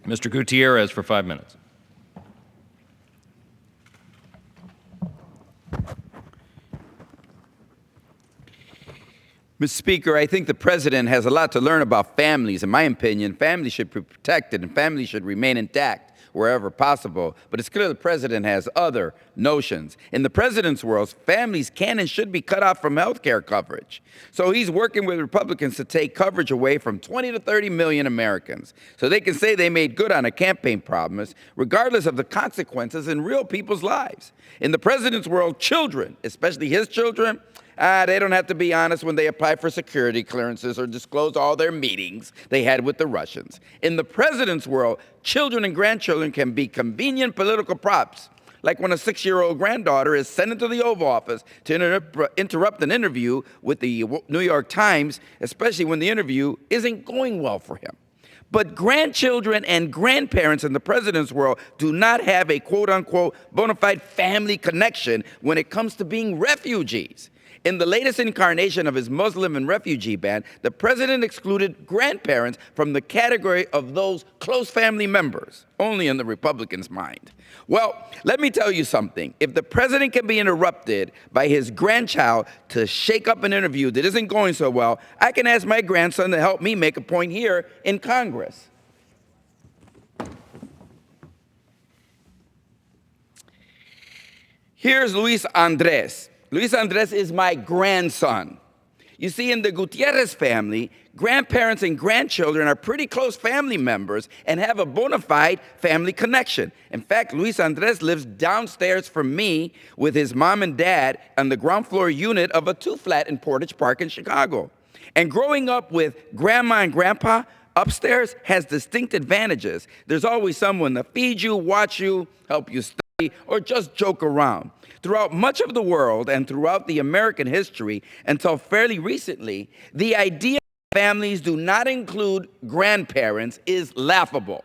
Mr. Gutierrez for 5 minutes. Mr. Speaker, I think the president has a lot to learn about families. In my opinion, families should be protected and families should remain intact wherever possible. But it's clear the president has other notions. In the president's world, families can and should be cut off from health care coverage. So he's working with Republicans to take coverage away from 20 to 30 million Americans so they can say they made good on a campaign promise, regardless of the consequences in real people's lives. In the president's world, children, especially his children, they don't have to be honest when they apply for security clearances or disclose all their meetings they had with the Russians. In the president's world, children and grandchildren can be convenient political props, like when a 6-year-old granddaughter is sent into the Oval Office to interrupt an interview with the New York Times, especially when the interview isn't going well for him. But grandchildren and grandparents in the president's world do not have a quote-unquote bona fide family connection when it comes to being refugees. In the latest incarnation of his Muslim and refugee ban, the president excluded grandparents from the category of those close family members, only in the Republicans' mind. Well, let me tell you something. If the president can be interrupted by his grandchild to shake up an interview that isn't going so well, I can ask my grandson to help me make a point here in Congress. Here's Luis Andres. Luis Andres is my grandson. You see, in the Gutiérrez family, grandparents and grandchildren are pretty close family members and have a bona fide family connection. In fact, Luis Andres lives downstairs from me with his mom and dad on the ground floor unit of a 2-flat in Portage Park in Chicago. And growing up with grandma and grandpa upstairs has distinct advantages. There's always someone to feed you, watch you, help you study, or just joke around. Throughout much of the world and throughout the American history, until fairly recently, the idea that families do not include grandparents is laughable.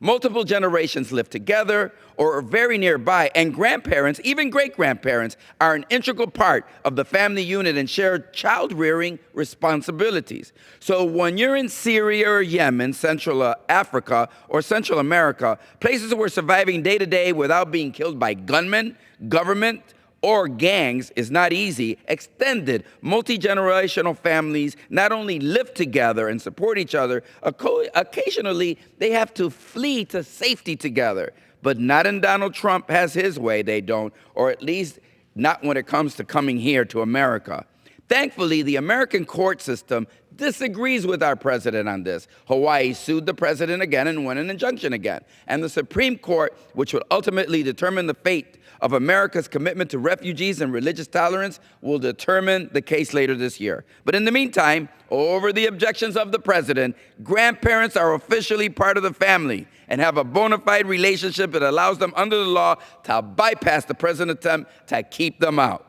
Multiple generations live together or are very nearby, and grandparents, even great-grandparents, are an integral part of the family unit and share child-rearing responsibilities. So when you're in Syria or Yemen, Central Africa, or Central America, places where surviving day-to-day without being killed by gunmen, government, or gangs is not easy, extended multi-generational families not only live together and support each other, occasionally they have to flee to safety together. But not in Donald Trump has his way, they don't, or at least not when it comes to coming here to America. Thankfully, the American court system disagrees with our president on this. Hawaii sued the president again and won an injunction again. And the Supreme Court, which will ultimately determine the fate of America's commitment to refugees and religious tolerance, will determine the case later this year. But in the meantime, over the objections of the president, grandparents are officially part of the family and have a bona fide relationship that allows them under the law to bypass the president's attempt to keep them out.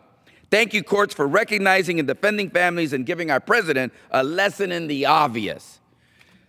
Thank you, courts, for recognizing and defending families and giving our president a lesson in the obvious.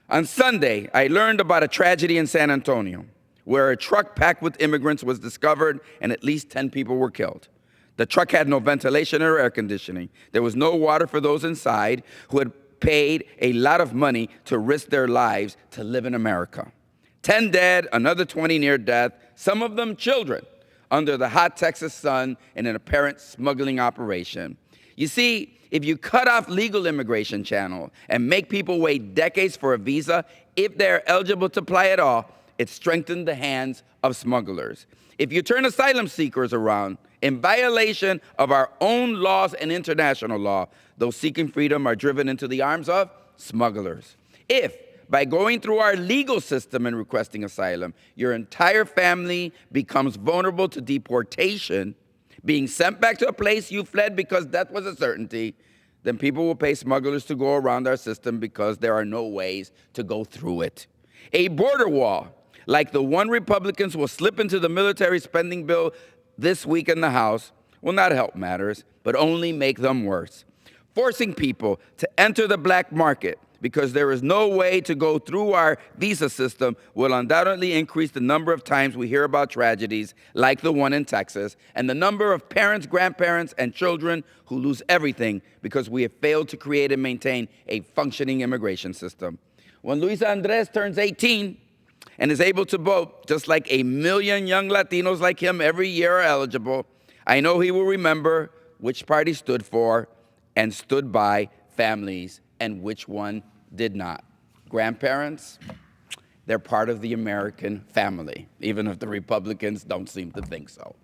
On Sunday, I learned about a tragedy in San Antonio, where a truck packed with immigrants was discovered and at least 10 people were killed. The truck had no ventilation or air conditioning. There was no water for those inside who had paid a lot of money to risk their lives to live in America. 10 dead, another 20 near death, some of them children, under the hot Texas sun in an apparent smuggling operation. You see, if you cut off legal immigration channel and make people wait decades for a visa, if they're eligible to apply at all, it strengthened the hands of smugglers. If you turn asylum seekers around in violation of our own laws and international law, those seeking freedom are driven into the arms of smugglers. If, by going through our legal system and requesting asylum, your entire family becomes vulnerable to deportation, being sent back to a place you fled because death was a certainty, then people will pay smugglers to go around our system because there are no ways to go through it. A border wall, like the one Republicans will slip into the military spending bill this week in the House, will not help matters, but only make them worse. Forcing people to enter the black market because there is no way to go through our visa system will undoubtedly increase the number of times we hear about tragedies like the one in Texas, and the number of parents, grandparents, and children who lose everything because we have failed to create and maintain a functioning immigration system. When Luis Andres turns 18, and is able to vote, just like a million young Latinos like him every year are eligible, I know he will remember which party stood for and stood by families and which one did not. Grandparents, they're part of the American family, even if the Republicans don't seem to think so.